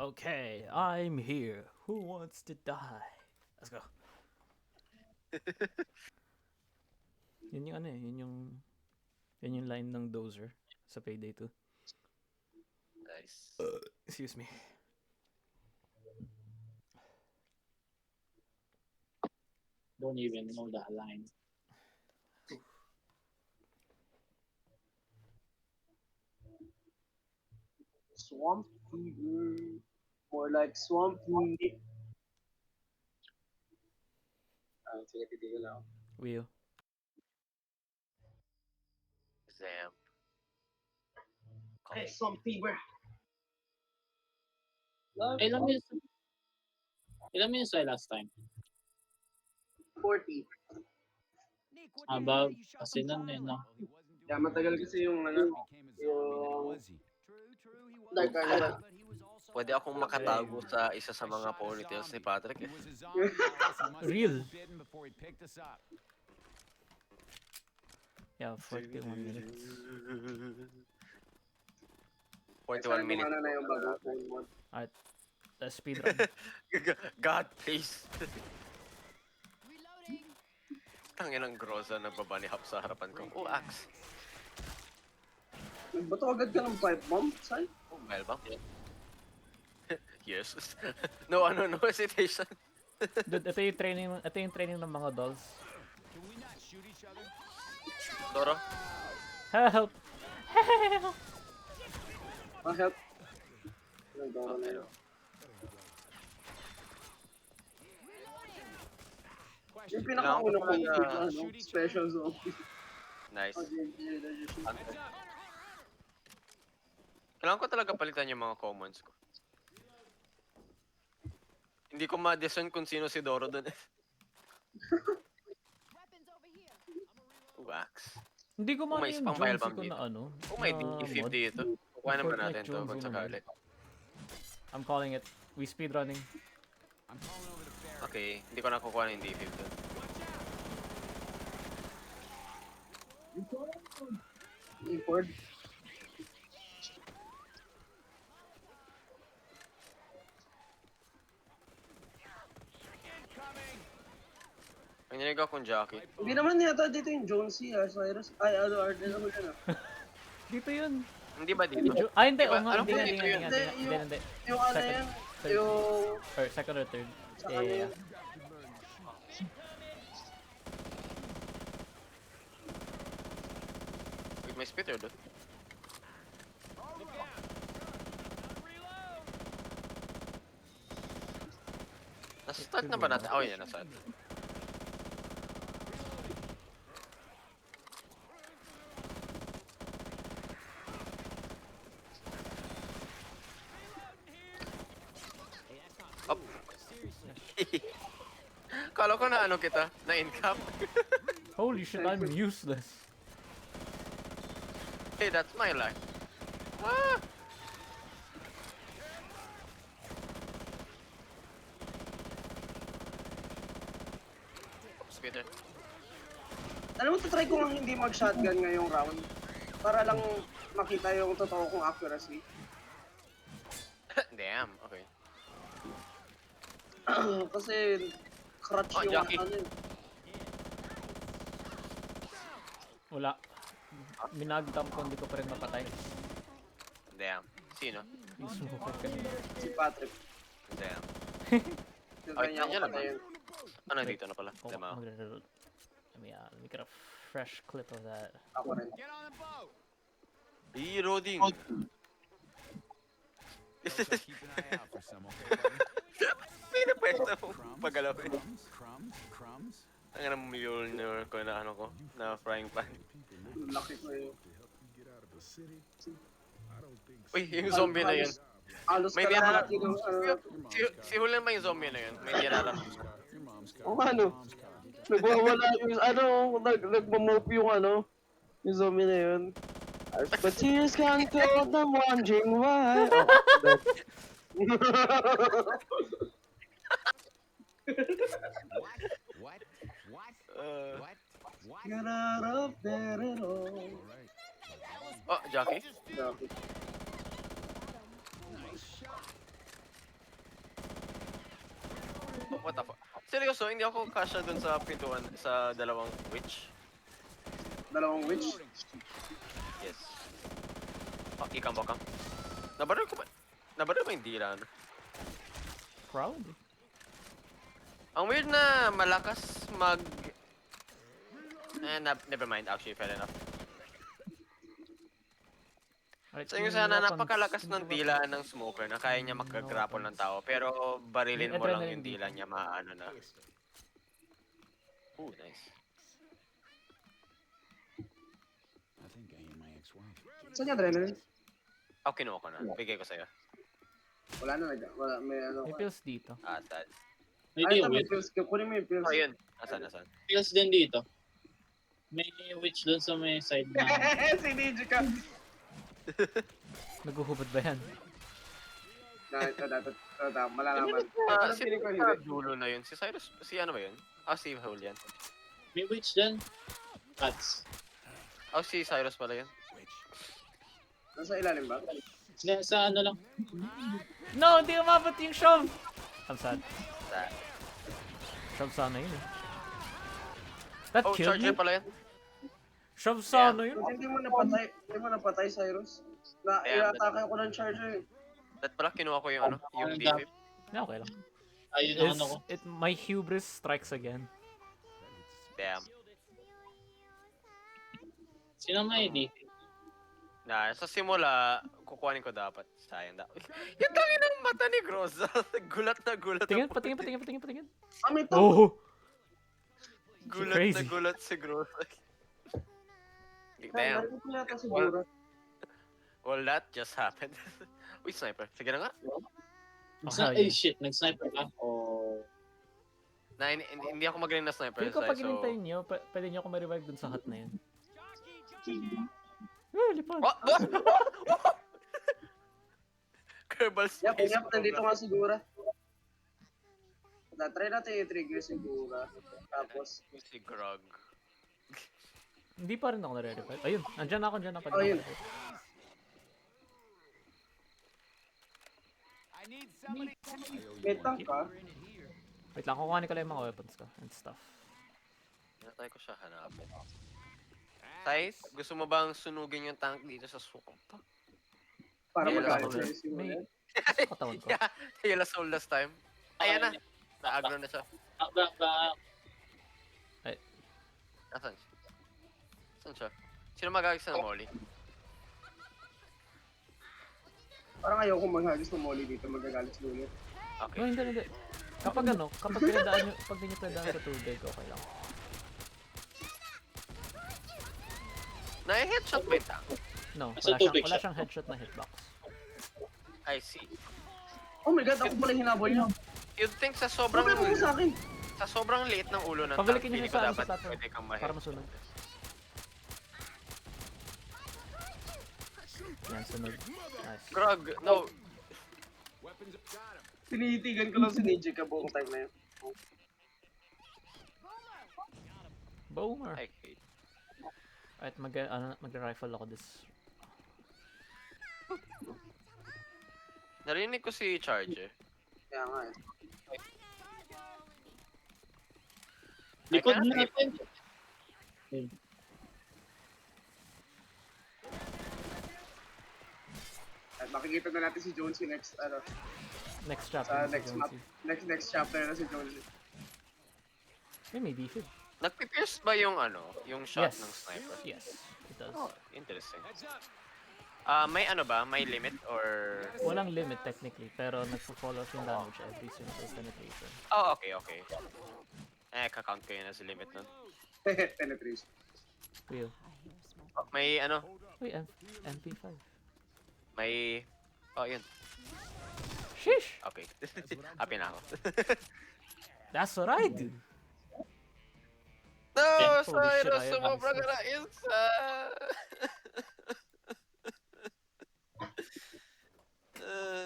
Okay, I'm here. Who wants to die? Let's go. Yun yung ano eh, yun yung line ng Dozer sa Payday 2. Nice. Excuse me. Don't even know that line. Swamp Fever. More like Swamp Fever. Sige, titigil ako. Will. Zamp. Ay, Swamp Fever. Ilan minutes tayo last time? 40. About, kasi nun eh, no? Kaya matagal kasi yung yung Dark Carnival. Pwede akong makatago sa isa sa mga ponytails ni Patrick eh. Real. Yeah, 41 minutes. 41 minutes. Ano na yung bagong phone mo? Alright, let's speedrun. God, please. Tangin ng grosa na baba ni Hap sa harapan ko. Oh, axe. Nagbato agad ka ng pipe bomb, Sai? Oh, well ba? Yes. No hesitation. Dude, ito yung training ng mga dolls. Doro? Help! Help! Help. Nagdoro na yun. Yung pinakauna ko yung special zone. Nice. Kailangan ko talaga palitan yung mga commons ko. Hindi ko ma-discern kung sino si Doro dun eh. Wax. Hindi ko May yung spang vial Jonesy bomb ko dito. na ano. Kung may na defib mod. dito, kukuha naman Fortnite natin to Jonesy kung naman. sakali. I'm calling it. We speedrunning. Okay, hindi ko nakukuha ng defib dun. Import. Ang ninig akong jockey. Hindi naman yata dito yung Jonesy, Cyrus. Ay, ano, Arden ako dyan Dito yun. Hindi ba dito? Hindi. Diba? Oo nga, Alam hindi ko nga, dito yun. hindi. Yung ano Second, yan, third. yung... Or second or third. Sa ano Yeah. yun? Wait, may spitter doon. Nasa-start na ba natin? Oh, yan, nasa-start. Up. Kala ko na ano kita, na incap. Holy shit, I'm useless. Hey, that's my life. Ah! Spitter. Alam mo, try ko nga hindi mag-shotgun ngayong round. Para lang makita yung totoo kong accuracy. Damn, okay. Kasi crutch Oh, yung Jackie. ano yun. Wala. Minagdam ko, hindi ko pa rin mapatay. Damn. Sino? Yung smoker kanina. Si Patrick. Damn. Yung Ay, kanya kanya ko naman. yun. Ano dito na pala? Oh, Dama. let me get a fresh clip of that. Ako rin. Reloading. Pinapwesta mo pagalawin. Ang anong Mjolnir ko na ano ko, na frying pan. Laki ko yun. Uy, yung zombie na yun. Halos May kalahati ng Si Hulan ba yung zombie na yun? May niraramdaman. O ano? Nagwawala yung ano, nagmamop yung ano, yung zombie na yun. But tears can't go, I'm wondering why. Get out of there at all. Oh, Jackie? seryoso, hindi ako kasya dun sa pintuan, sa dalawang witch. Dalawang witch. Yes. Oh, ikam bakam. Nabaril ko ba? Nabaril ba yung dila, ano? Proud. Ang weird na malakas mag... never mind, actually, fair enough. Alright, So yung yung sana weapons, napakalakas yung ng dila ng smoker na kaya niya magka-grapple ng tao, pero barilin Yung mo lang adrenaline yung dito. dila niya, maano na. Ooh, nice. Saan yung adrenaline? Oh, kinuha ko na. Bigay ko sa'yo. Wala na, wala, may ano. May pills dito. Ah, sad. May Ay, ito, may witch. pills. Kunin mo yung pills. Oh, yun. Asan? Pills din dito. May witch doon sa may side na. Si Niji ka. Naguhubad ba yan? Ito, malalaman. Ah, Ano si feeling ko sa hindi? dulo na yun. Si Cyrus, si ano ba yun? Ah, si Julian. May witch dyan. Cats. Oh, si Cyrus pala yun. Nasa ilalim ba? Sa ano lang. No, hindi umabot yung shove! I'm sad. Sad. Shove sana yun eh. That Oh, killed charger me? pala yun. Shove sana yun? Hindi mo napatay, Cyrus. Yeah, Iatake ako ng charger eh. That pala, kinuha ko yung ano, yung Ang D-Fib. Yeah, okay lang. Ayun ang ano ko. My hubris strikes again. Damn. Sino may ID? Na, sa simula, kukuhanin ko dapat. Sayang dapat. Yung tangin ng mata ni Groza. gulat na gulat. Tingin, ang patingin. May top! Oh! Gulat Crazy. na gulat si Groza. Damn. Damn. Ko yata siguro. Well, that just happened. Uy, sniper. Sige na nga. Ay shit, nag-sniper ka? Oh. Hindi ako magaling na sniper. Feel ko pag so... inintay nyo, pwede nyo ako ma-revive dun sa hut na yun. Lipad. What? Kerbal space. Yep, nandito nga siguro. Try natin yung trigger siguro. Tapos, Si Grog. Hindi pa rin ako nare-revive. Ayun, andyan ako. Oh, yun. May tank ka? Wait lang, kukuhanin ko lang yung mga weapons ko and stuff. Hinatay ko siya hanapin. Thais, gusto mo bang sunugin yung tank dito sa sukong pa? Para May magkakaroon alam sa issue May... ulit. Sa katawan ko. Yeah, Hila Soul last time. Ayan na. Na-aggro na siya. Back. Asan siya? Saan siya? Sino magagis ng molly? Parang ayaw kong maghagis ng molly dito, magagalit sila ulit. Okay. No, hindi. Kapag ano, kapag pinadaan nyo, pag di nyo pinadaan sa tubig, okay lang. Na-headshot ba yung tank? No, Nasa wala tubig wala siya. siyang headshot na hitbox. I see. Oh my god, ako pala hinabol niya. You'd think sa sobrang Problema mo sa akin. sa sobrang liit ng ulo ng tank, Pabalikin nyo feeling siya ko sa dapat platform pwede kang para ma-head. masunod. Yan, sunod. Nice. Grog, no. Tinitigan ko lang si Niji ka buong time na yun. Boomer. I hate. Alright, mag-rifle ako this. Narinig ko si Charger. Kaya nga eh. Likod cannot natin. At makikita na natin si Jonesy next, Next chapter. sa si next map. Jonesy. Next chapter na si Jonesy. May defib. Nagpipierce ba yung yung shot Yes. ng sniper? Yes, it does. Oh, interesting. May ano ba? May limit or... Walang limit technically, pero nagpo-fall off yung damage every single penetration. Oh, okay. Kakount ko yun as limit nun. Penetration. Kuya. Oh, may ano? Uy, MP5. May... Oh, yun. Sheesh! Okay. Happy na ako. That's what I do! No! Holy shit, Cyrus! I am Sumobra ka useless. na isa!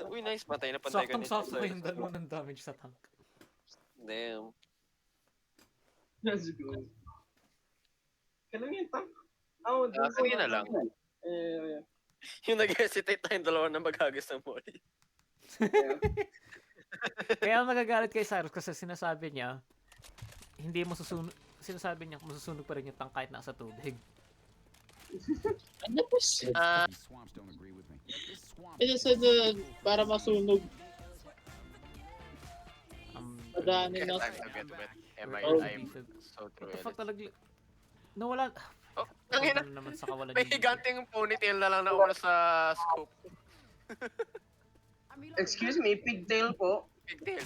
Uy, nice. Patay na pantay ka ni Saktong-sakto Cyrus. yung dalawa ng damage sa tank. Damn. Let's go. Kailan yung tank? Oh, kanina lang. Eh, Yung nag-hesitate tayong dalawa na maghagis ng molly. yeah. Kaya magagalit kay Cyrus kasi sinasabi niya, hindi mo susunog, sinasabi niya masusunog pa rin yung tank kahit nasa tubig. Ano po siya? Ah, Ito sa para masunog. Padanin yes, na. I'm a bit wet. Am I? Oh. I'm so What true. the fuck talaga? Nawala. Oh, tangina. Ano naman sa kawalan May ni Dito. higanting ponytail na lang na umano sa scope. Excuse me, pigtail po. Big deal.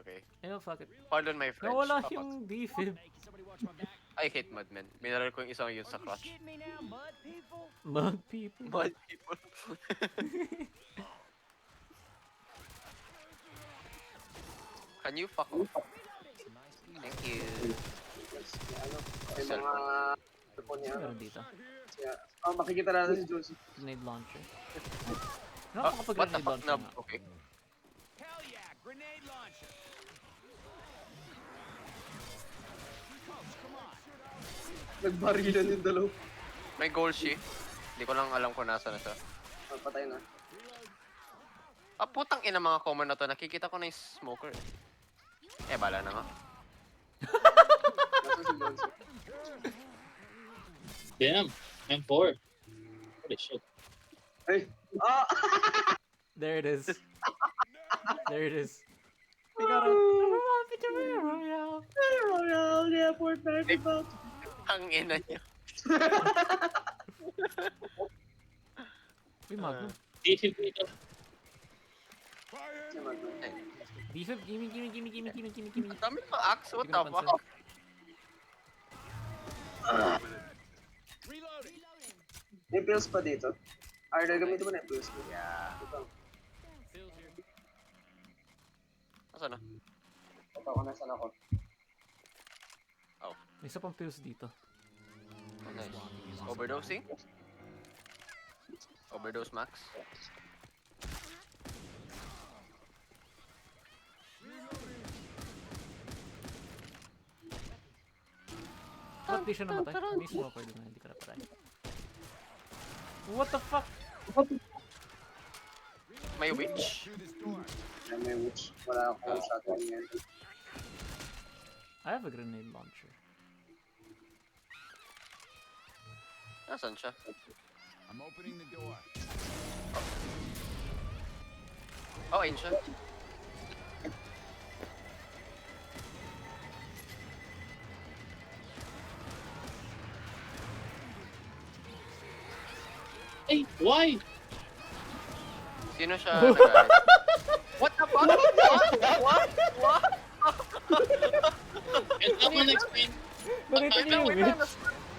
Okay. Ayun, fuck it. Pardon my French. Nawala Papak. yung defib. I hate Mudman. Minaral ko yung isang yun sa clutch. Mug people. Mud people. Can you fuck off? Thank you. Ano, may mga... Ano po niya? Meron dito. Oh, makikita natin si Josie. Grenade launcher. Oh, Ano kapag what the grenade fuck launcher na? nga? Okay. Nagbarilan yung dalaw. May gold she. Hindi ko lang alam kung nasa na siya. Oh, patay na. Ah, putang ina mga common na to. Nakikita ko na yung smoker. Eh, bala na nga. Nasa si Josie. Damn. M4. Holy shit. Ay! Ah! There it is. There it is. We got a Royale. Royale, yeah, Fortnite about. Ang ina niya. Uy, Magnum. Defib dito. Defib, gimme. Ang dami pa axe. What Hindi the ko fuck? napansin. May pills pa dito. Arda, gamitin mo na yung pills mo. Yeah. Ito. Nasaan na? Ito ako, nasan ako. May isa pang pills dito. Oh, nice. Overdosing? Overdose max? Ba't di siya namatay? May smoker din na hindi ka napatay. What the fuck? May witch? Yan, may witch. Wala akong shotgun yan. I have a grenade launcher. Nasaan siya? I'm opening the door. Oh, ayun siya. Hey, why? Sino siya nag-alit? What the fuck? What? Can't someone explain? Bakit Wait yun lang, yung wait lang. witch?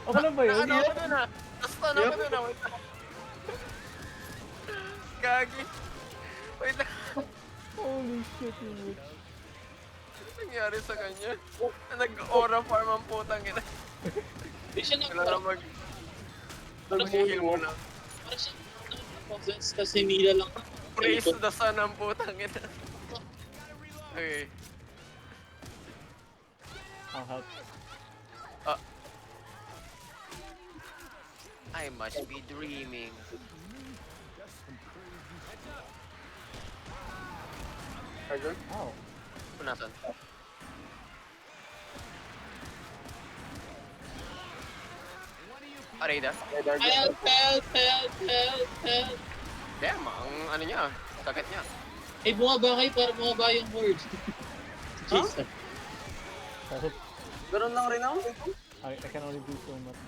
Okay lang ba yun? Ano ako dun ah? Nastan ako dun ah. Wait lang. Gagi. Wait lang. Holy shit, yung witch. Ano nangyari sa kanya? Nag-aura farm ang putang ina. Di siya Kailangan mag... Mag-heal mo na. Parang siya nag-possess kasi nila lang. Praise the sun ang putang ina. Okay. I'll help. I must be dreaming. Arda? Oh. Kung nasan? Areda? Help. Damn, ang ano niya, sakit niya. Eh, bumaba kayo para bumaba yung horde. Jesus. Kahit, Ganun lang rin ako. I can only do so much.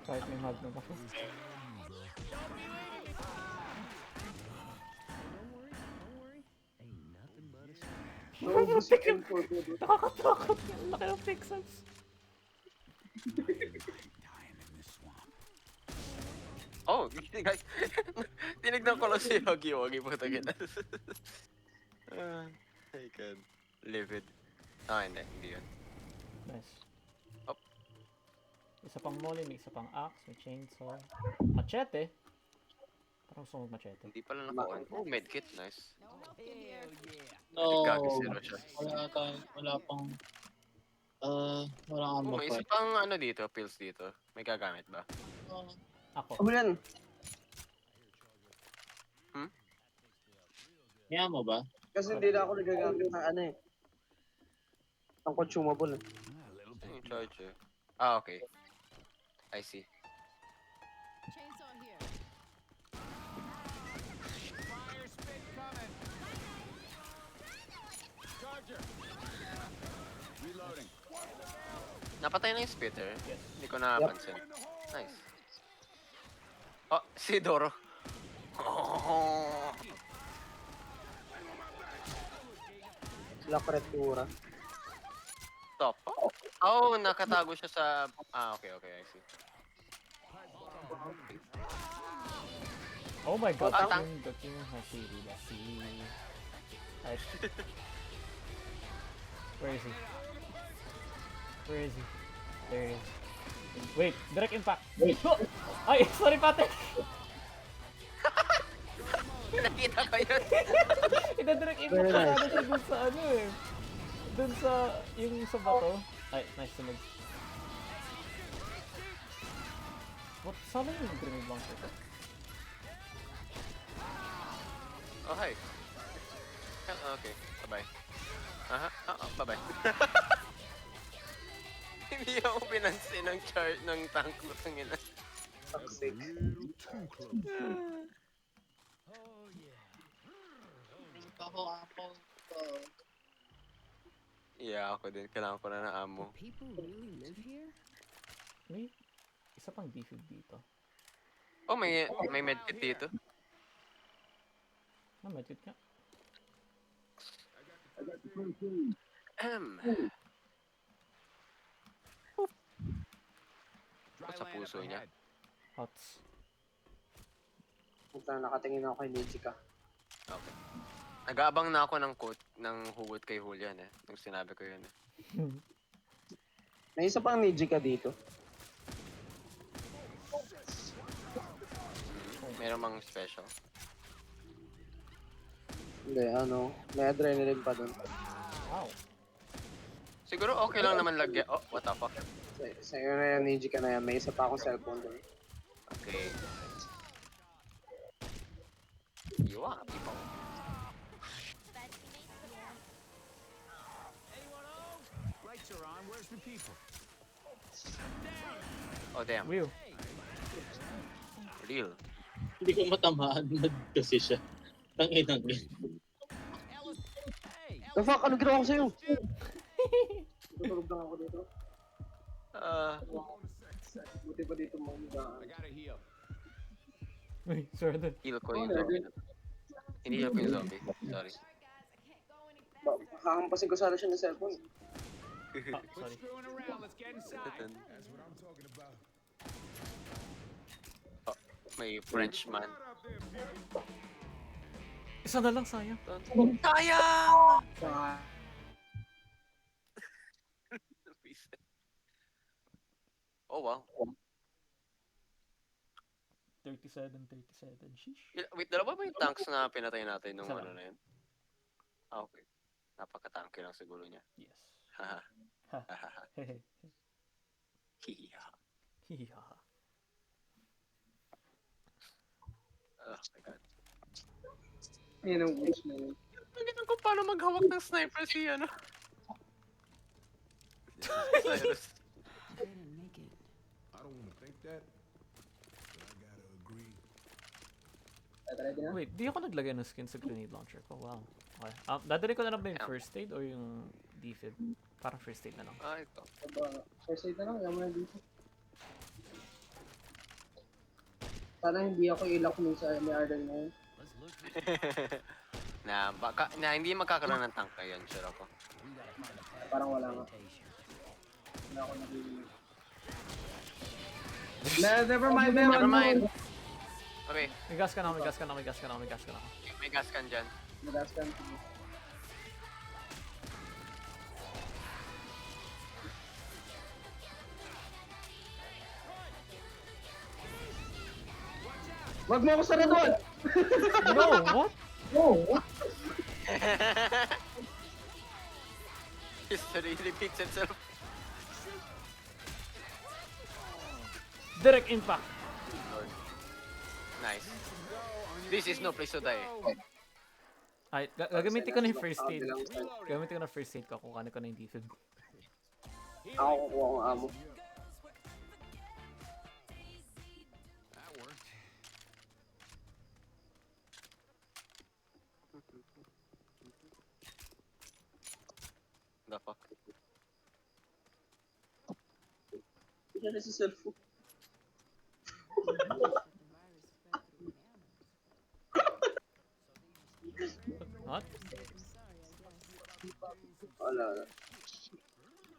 Kahit may magnum ako. Naubos yung M4 ko. Nakakatakot yung laki ng pixels. Dying in this swamp. Oh, guys. Tinignan ko lang si Yogi putang ina. I can live it. Ah, hindi yun. Nice. Up. Isa pang molly, may isa pang axe, may chainsaw. Machete. Parang gusto mo machete. Hindi pala nakuha. Oh, medkit, nice. No. Gagi zero siya. Wala pang... wala kang Oh, may isa fight. pang ano dito, pills dito. May gagamit ba? Ako. Ano yan? Kaya mo ba? Kasi hindi na ako nagagamit ng ano eh. Ang consumable eh. A little Charger. Ah, okay. I see. Chainsaw here. Fire spit coming. Charger. Reloading. Napatay na yung spitter. Yes. Hindi ko napansin. Nice. Oh, si Doro. Oh. La Creatura. Top. Oh, nakatago siya sa... Ah, okay, I see. Oh my god, Ah, tang- the king Hashiri, the Where is he? Where is he? There he is. Wait, direct impact. Wait. Ay, sorry Patek. Nakita ko yun. Ina-direct impact na ano siya dun sa ano eh. Dun sa, yung sa bato. Ay, nice to know. What? Sana yung grenade launcher ko? Oh, hi. Okay, bye-bye. Aha, bye-bye. Hindi ako pinansin ng chart ng tank ko. Tangina. Toxic. Yeah, ako din. Kailangan ko na ng ammo. People really live here? May isa pang defib dito. Oh, may medkit dito. Ah, medkit nga. Dry Sa land puso up niya. ahead. Hots. Puta, nakatingin ako kay Nijika. Okay. Nag-aabang na ako ng quote ng hugot kay Julian eh. Nung sinabi ko yun eh. May isa pang Nijika dito. Meron mang special. Hindi, ano, may adrenaline pa dun. Wow. Siguro okay lang naman lagyan. Oh, what the fuck? Sa iyo na yan, Nijika na yan. May isa pa akong cellphone dun. Okay. You are people. Lights are on. Where's the people? Oh damn. Will. Real. Hindi ko matamaan kasi siya. Tanginang rin. The fuck? Ano ginawa ko sa'yo? Tutulog lang ako dito. Buti pa dito mo. I gotta heal. Wait, sorry then. Heal ko yung zombie. Hindi heal ko yung zombie. Sorry. Kakampasin ko sana siya ng cellphone. Ah, Quit sorry. screwing around. Let's get inside. That's what I'm talking about. Oh, may Frenchman. Isa na lang, sayang. Sayang! Oh wow. 37. Sheesh. Wait, dalawa ba yung tanks na pinatay natin nung Isa ano lang. na yun? Ah, okay. Napaka-tanky lang siguro niya. Yes. Haha. Ha. Hahaha. Hehe. Hiya. Hiya. Oh my god. Yan ang wish mo yun. Hindi ko paano maghawak ng sniper si ano. Cyrus. Didn't make it. I don't want to think that, but I gotta agree. Wait, di ako naglagay ng skin sa grenade launcher ko. Wow. Okay. Dadali ko na lang ba yung Yeah. first aid or yung defib? Parang first aid na lang. Ah, ito. First aid na lang, yaman na dito. Sana hindi ako ilak nun sa may Arden na yun. na hindi magkakaroon ng tank ngayon, sure ako. Parang wala nga. Wala ako nabili. Never mind, Never mind. Okay, May gas ka na, may gas ka na, may gas ka na, may gas ka na. may gas can dyan. Madaskan. Wag mo ako saraduan! No, what? History repeats itself. Direct impact. Nice. This is no place to die. Ay, gagamitin ko na yung first aid. Gagamitin ko na first aid ko kung ano ko na yung defib. Ako kukuha ng amo. That worked. The fuck? Hindi na si cellphone. What? Wala.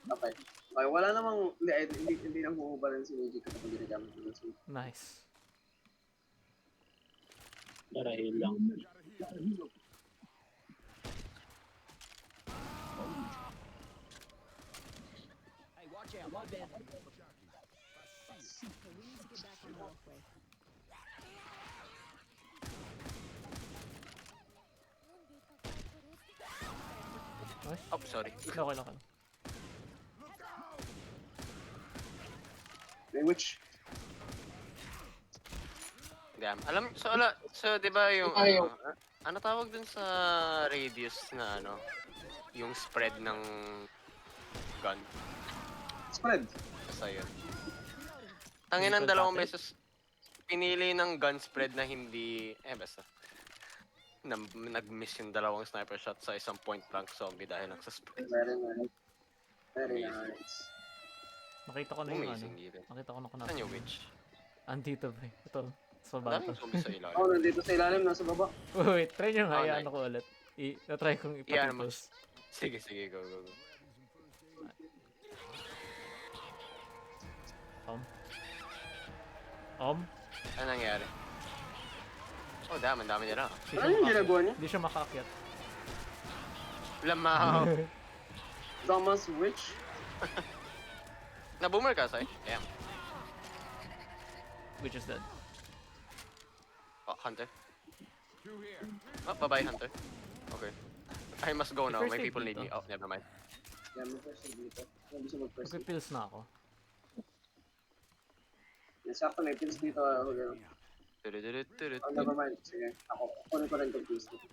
Okay. Okay, wala namang, hindi nang huhubaran si Magic kapag ginagamit ko ng suit. Nice. Marahil lang. Hey, watch out. My bad. Okay, we need to get back on the walkway. Nice. Oh, sorry. Okay lang. May witch. Damn. So 'di ba yung ano tawag dun sa radius na ano, yung spread ng gun Spread. sa yun. Tangin ng dalawang beses pinili ng gun spread na hindi basta nag-miss yung dalawang sniper shot sa isang point blank zombie dahil lang sa spread. Very nice. Very nice. Nakita ko na yung ano. Amazing even. Nakita ko na kung Saan yung witch? Andito ba? Ito. Sa bata. Daming zombie sa ilalim. Oh, nandito sa ilalim, nasa baba. Wait, try nyo nga. Oh, Iano ko ulit. Na-try kong Iyan mo. ipatitos. Sige, go. Ano nangyari? Oh, damn, ang dami nila. Ano yung ginagawa niya? Hindi siya makakyat. Lamaw. Thomas Witch? Na-boomer ka, Sai? Damn. Which is dead. Oh, Hunter. Through here. Oh, bye-bye, Hunter. Okay. I must go now. First May aid people need dito. me. Oh, never mind. Yan, may first aid dito. Hindi siya mag-first aid. Magpipills na ako. Sakto may pills dito. Oh, never mind. Sige, ako. Kunin ko rin itong pills dito.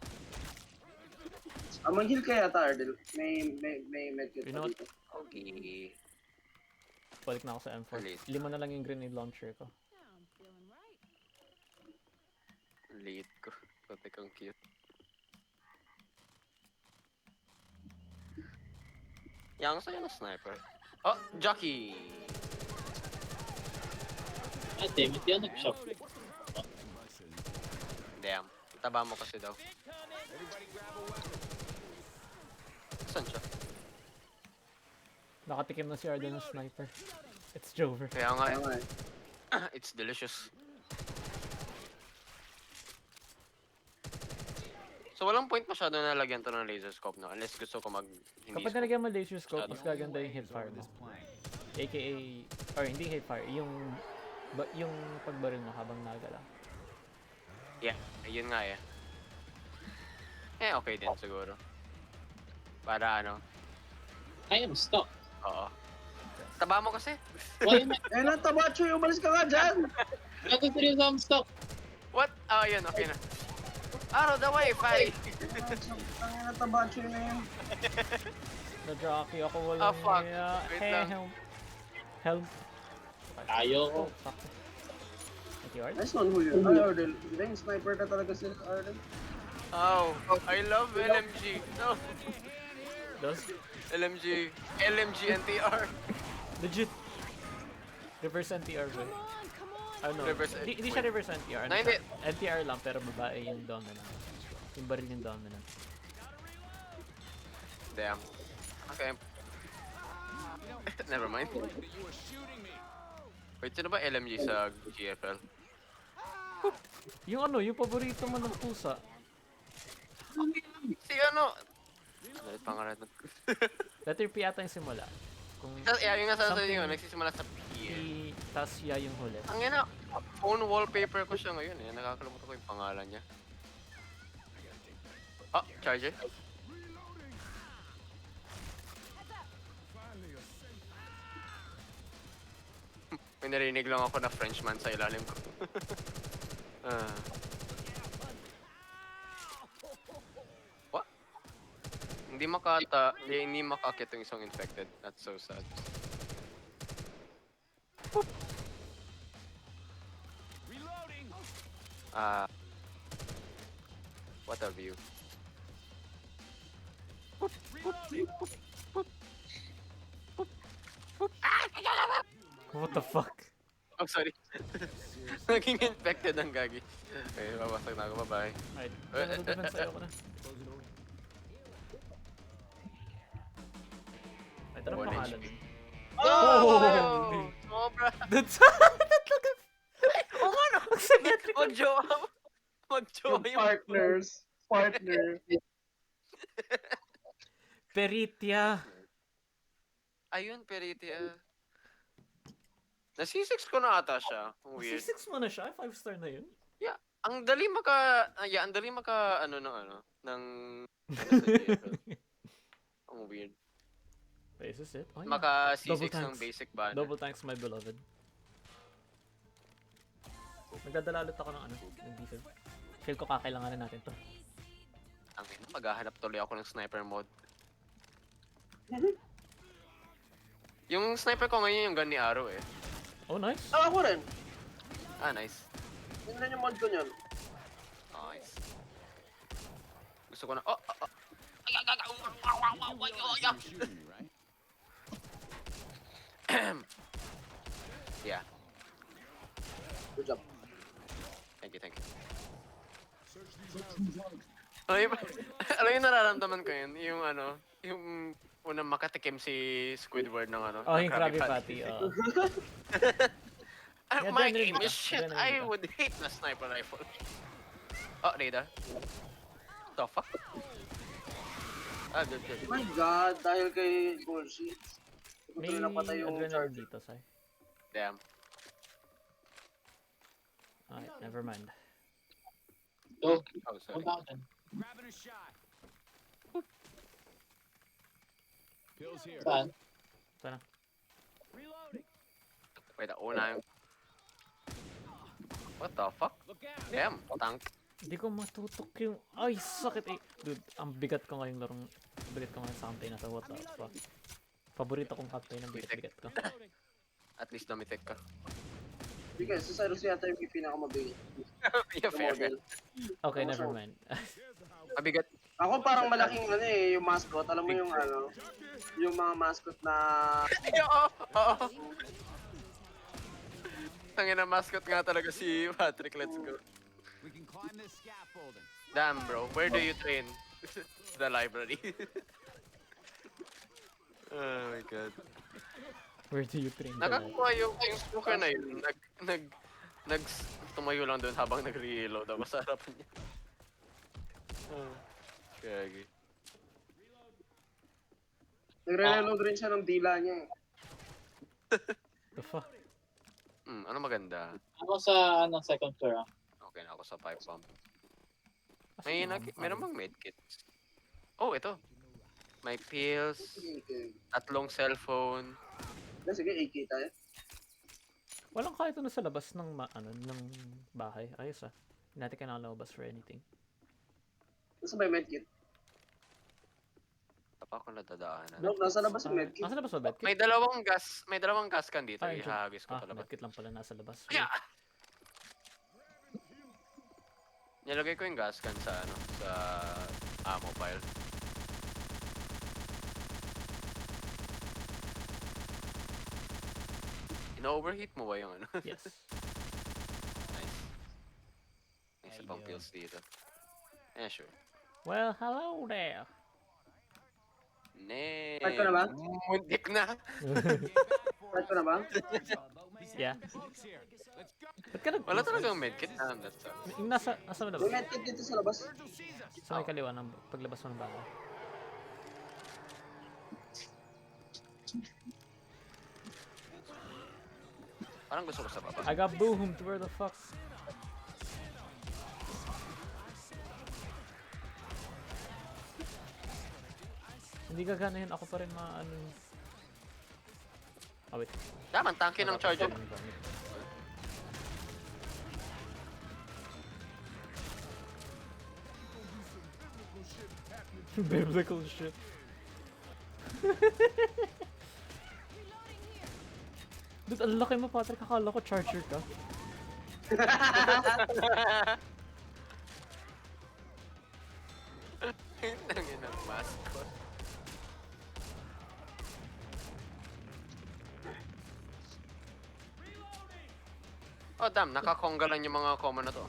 Mag-heal kaya yata, Ardel. May medkit You pa know what? dito. Okay. Balik na ako sa M4. Late. 5 na lang yung grenade launcher ko. Now I'm feeling right. Late ko. Pati kang cute. Yang sa'yo na sniper. Oh, jockey! Ah, damn it, yan nag-shop. Damn. Taba mo kasi daw. Saan siya? Nakatikim na si Arden ng sniper. It's Jover. Kaya nga Kaya eh. nga eh. It's delicious. So walang point masyado na lagyan to ng laser scope, no? Unless gusto ko mag... Hindi Kapag scope. nalagyan mo laser scope, Masyado. mas gaganda yung hipfire mo. AKA, or hindi hipfire, yung pagbaril mo habang nagala. Yeah, yun nga eh. Okay din siguro. Para ano, I am stuck. oo. Taba mo kasi. Why am I? Eh, natabacho yung umalis ka nga dyan! Ako seryoso, I'm stuck. What? Oh, yun, okay na. Out of the way, Fai! Ang natabacho yun na yun. Na-jockey ako Oh, walang fuck. niya. Wait lang. Help. Help. Tayo ko. Oh, sakto. Thank you, Ard. Nice one, Julio. Ay, Ardel. Dang, sniper ka talaga si Ardel. Oh, I love LMG. No, Does? LMG NTR. Legit. Reverse NTR ba? Come on. Ano? Reverse Hindi siya reverse NTR. No, hindi. NTR lang pero babae yung dominant. Yung baril yung dominant. Damn. Okay. Never mind. You were shooting me. Wait, sino ba LMG sa GFL? Yung ano, yung paborito mo ng pusa. Si ano? Ano yung pangalan nun? Letter P ata yung simula. Kung Yeah, yung nasa something- yun, nagsisimula sa P. P, tas ya yung huli. Ang ina, phone wallpaper ko siya ngayon eh. Nakakalimutan ko yung pangalan niya. Oh, charger? May narinig lang ako na Frenchman sa ilalim ko. What? Hindi makakit yung isang infected. That's so sad. Reloading. What a view. What the fuck? Oh, sorry. Naging infected ang gagi. Okay, babasag na ako. Bye-bye. Alright, ano defense sa'yo ko na. Ay, ito na One pangalan. HP. Oh! Sobra! That's... Oo nga no! Mag-jowa! Mag-jowa Yung partner. Peritia. Ayun, Peritia. Nasi-6 ko na ata siya. Ang weird. C6 mo na siya? 5 star na yun? Ang dali ano, ng sa Jaeger. Ang weird. This is it. Oh, yeah. Maka Double C6 ng thanks. basic banner. Double thanks, my beloved. Nagdadala ulit ako ng ano, ng defense. Feel ko kakailanganin natin to. Ang ina, maghahanap tuloy ako ng sniper mode. Yung sniper ko ngayon yung gun ni Arrow eh. Oh, nice. Ako rin. Ah, nice. Yun lang yung mod ko niyan. Nice. Gusto ko na... Oh! You're shooting me, right? Yeah. Good job. Thank you. Alam yung nararamdaman ko yun? Yung ano... Yung unang makatikim si Squidward ng ano... Oh, ng yung Krabby Patty. Yeah, My ganun aim din is ka. shit. Ganun din I ka. would hate the sniper rifle. Oh, radar. The fuck? Ah, good. Oh my god, dahil kay Bullshit. May Gusto na patay yung adrenaline charger. dito, Sai. Damn. Alright, never mind. So, Oh, sorry. punta ka dyan. Grabbing a shot. Pills here. Saan? Sana. Reloading. Wait, una yung... What the fuck? Look out. Damn, tank. Hindi ko matutok yung... Ay, sakit eh. Dude, ang bigat ko ngayong larong... Bigat ko ngayon sa campaign na to. What the fuck? Paborito kong campaign ng bigat-bigat ko. At least namitek ka. Hindi kasi sa Cyrus yata yung pinakamabigat. Yeah, Yung fair. model. Okay, never mind. Mabigat. Ako parang malaking ano eh, yung mascot. Alam mo yung ano, yung mga mascot na... Oo. Tangin na mascot nga talaga si Patrick. Let's go. We can climb this scaffolding. Damn, bro. Where do you train? The library. Oh my god. Where do you train the life? Nakakuha yung smoker na yun. Tumayo lang doon habang nag-reload ako sa harapan niya. Kagi. Nagre-reload rin siya ng dila niya eh. The fuck? Ano maganda? Ako sa second floor ah. Okay na ako sa pipe bomb. Asan May yung meron bang medkit? Oh, ito. May pills, Sige, 3 cellphone. sige, AK tayo. Walang kahit ano sa labas ng ng bahay. Ayos ah. Hindi natin kailangan lumabas for anything. Nasa ba yung medkit? Tapa ko nadadaanan. No, nasa labas yung medkit. Nasa labas ba bedkit? May dalawang gas can dito. Ay, Ihagis ko talaga. medkit lang pala nasa labas. Kaya! Nilagay ko yung gas can sa sa ammo pile. Ina-overheat mo ba yung ano? Yes. Nice. May isa pang pills dito. Yeah, sure. Well, hello there. Nee. Fight ko na ba? Muntik na. Fight ko na ba? Yeah. Folks here. Let's go. Ba't ka nag- Wala talagang medkit. That sucks. Yung nasa mo May labas? medkit dito sa labas. Virgil sees us. Sa may kaliwa ng paglabas mo ng bahay. Parang gusto ko sa baba. I got boomed. Where the fuck? Hindi gagana yun. Ako pa rin maano. Ah, wait. Daman, tanke ng charger. Biblical shit. Dude, ang laki mo, Patrick. Akala ko charger ka. Tangin ng mascot. Oh damn, nakakongga lang yung mga common na to.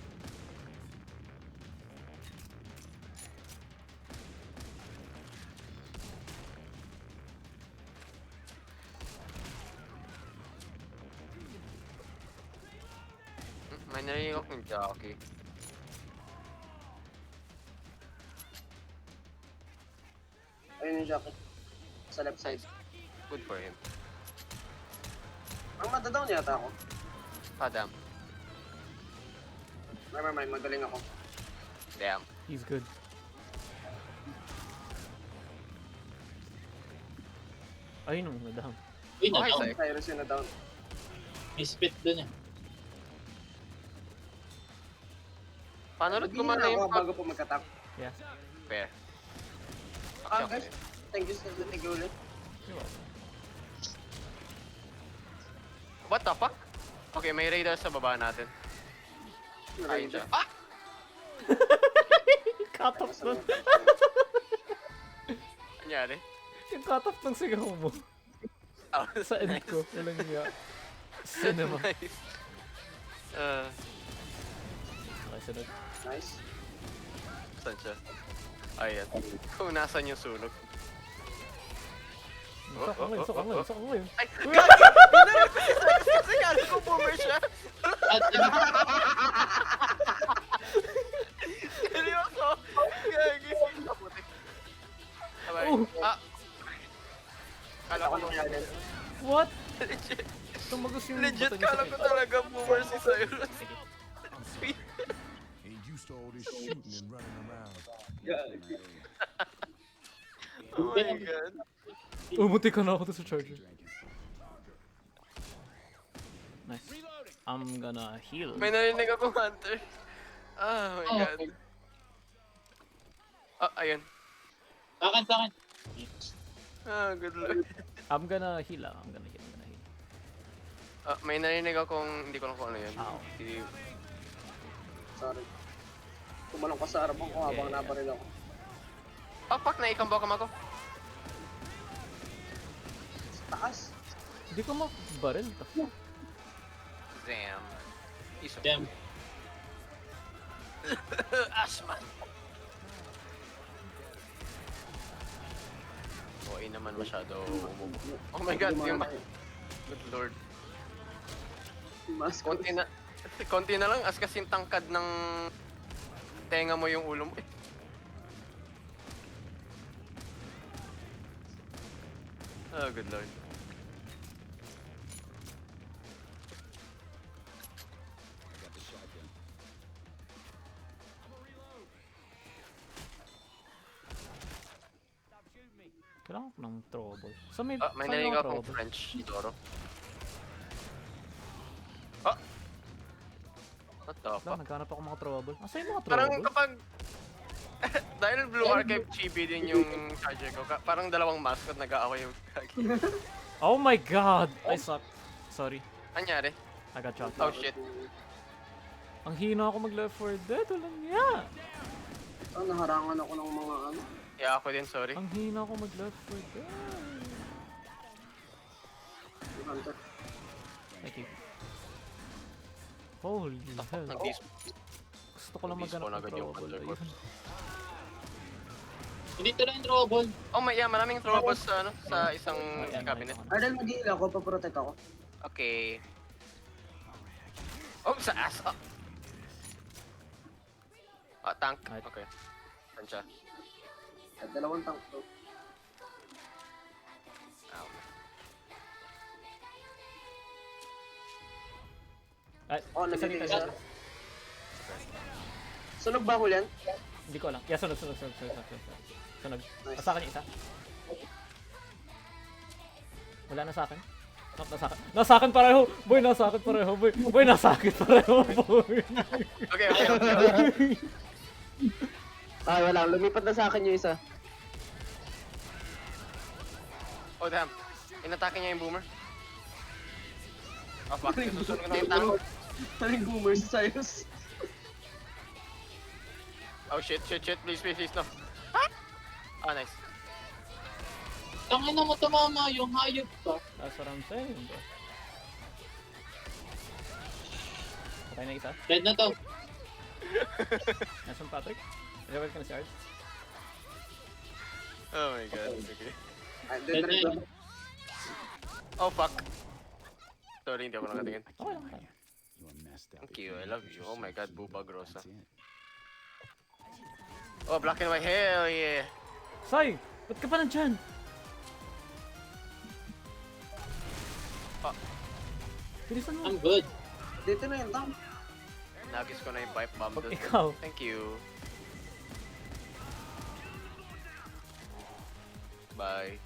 May narinig akong jockey. Ayun yung jacket. Sa left side. Good for him. Ang madadown yata ako. Ah damn. Never mind, magaling ako. Damn. He's good. Ayun ang nadam. Uy, Okay, na-down. sir. Cyrus yung na-down. May spit dun eh. Paano ulit Nagbihira gumana ako yung pag... bago po mag-attack. Yeah. Fair. Ah, guys. Thank you ulit. You're welcome. What the fuck? Okay, may radar sa baba natin. Ayun siya. Ah! Cut off nun. Anyari? Yung cut off ng sigaw mo. Oh, Sa end ko. Walang niya. Cinema. Nice. Okay, sunod. Nice. Saan siya? Ayan. Kung nasan yung sunog. Sok ako ngayon, sok ako ngayon, sok ako ngayon. Ay! Gagi! Kasi kala ko boomer siya. At Seryoso? Gagi! Abay. Oh. Ah! Kala ko What? legit. Tumagos yung Legit button niya sa kala ko akin. talaga boomer si Cyrus. Sige. Sweet. Ain't used to all this shooting and running around. Oh my god. Umuti ka na ako to sa charger. Nice. I'm gonna heal. May narinig ako, Hunter. Ah, oh my god. Ah, ayun. Sa akin. Ah, good luck. I'm gonna heal. I'm gonna heal. Ah, may narinig akong, hindi ko lang kung ano yun. Ow. Sorry. Tumalong ka sa harapan ko habang Yeah. nabaril ako. Oh, fuck, naikambo ka ako. Sa taas. Hindi ko mabaril. Damn. Iso. Damn. Asma. Okay naman masyado umubo. Oh my god, yung... Good lord. Mas Konti na lang, as kasing tangkad ng tenga mo yung ulo mo. Oh, good lord. Kailangan ko ng trouble. So may, Ah, may saan narinig yung akong trouble? French, Doro. Ah! What the Wala, fuck? naghanap ako mga trouble. Asa yung mga Parang trouble? kapag... dahil Blue Archive Chibi din yung charger ko, parang dalawang mascot nag-aaway yung kagi. Oh my god! I suck. Sorry. Anyari? I got shot. Oh shit. Ang hina ako mag Left 4 Dead. Walang niya. Oh, naharangan ako ng mga ano. Yeah, ako din, sorry. Ang hina ako mag Left 4 Dead. Hunter. Thank you. Holy hell. Gusto ko lang Nag-despawn maghanap ng agad yung trouble. Hunter ko. Ayun. Hindi to lang yung trouble. Oh, yeah, maraming troubles sa, ano, sa isang Ayan, cabinet. ayan. Ardel, mag-heal ako, paprotect ako. Okay. Oh, sa ass! Ah, tank. Right. Okay. Saan siya? At dalawang tank to. Ow. Ay, Oh, isa nabibigay dito. siya. Sunog ba ko yan? Hindi ko alam. Yeah, sunod. Sunod. Nice. Nasa akin yung isa. Wala na sa akin. No, nasa akin. Nasa akin pareho! Boy, nasa akin pareho, boy! Boy, nasa akin pareho, boy! Okay. Ah, wala. Lumipat na sa akin yung isa. Oh, damn. Inatake niya yung boomer. Ah, fuck. Susunod na yung tank. Maling boomer si Cyrus. Oh, shit. Please, no. Ah, nice. Tangin na mo tumama yung hayop ka. That's what I'm saying, bro. Okay na isa. Dead na to. Nasaan Patrick? Revive ka na si Art? Oh my god. Okay. Dead na yun. Oh, fuck. Sorry, hindi ako nakatingin. Okay lang. Okay. You are messed up. Thank you, I love you. Oh my god, Bubag Rosa. Oh, black and white. Hell yeah. Sai! Ba't ka pa nandyan? Ah. Bilisan mo. I'm good. Dito na yun, Tom. Nagis ko na yung pipe bomb Pag doon. ikaw. Thank you. Bye.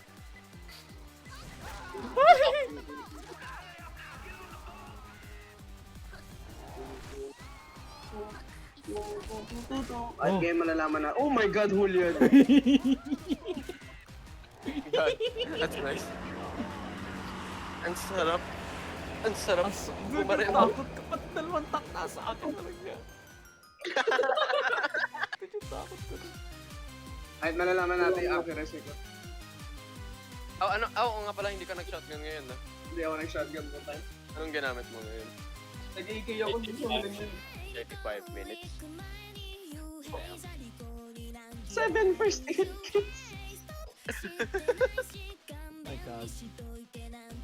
At Oh. kayo malalaman na, oh my god, Julian. God, that's nice. Ang sarap. Ang sarap. Bumaril ako. Takot ka ba't dalawang takta sa akin talaga? Medyo takot ko. Kahit malalaman natin yung accuracy ko. Oh, ano? Oh, nga pala, hindi ka nag-shotgun ngayon, no? Hindi ako nag-shotgun mo tayo. Anong ginamit mo ngayon? Nag-AK ako dito. 35 minutes. 7 first aid kits. My god.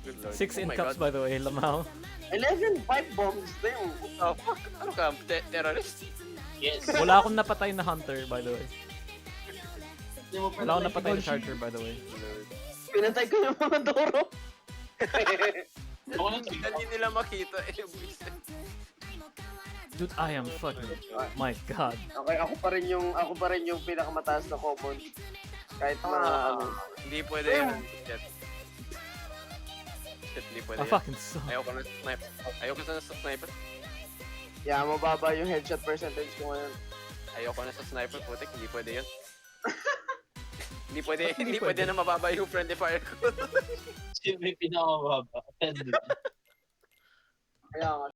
Good lord. 6 in Oh my cups God. by the way, Lamau. 11 pipe bombs na yun. Oh, fuck. Ano ka? Terrorist? Yes. Wala akong napatay na hunter by the way. Hindi mo Wala akong napatay na charger by the way. Pinatay ko yung mga Doro. Ako lang. Hindi nila makita eh. Dude, I am fucking... My god. Okay, ako pa rin yung pinakamataas na common. Kahit ano. Hindi pwede yun. Shit. Shit, hindi pwede I yun. fucking suck. Ayoko na sniper. Ayoko na sa sniper. Yeah, mababa yung headshot percentage ko ngayon. Ayoko na sa sniper, putik. Hindi pwede yun. Hindi pwede, Ba't hindi hindi pwede pwede? na mababa yung friendly fire ko. Siyempre pinakababa. Kaya nga,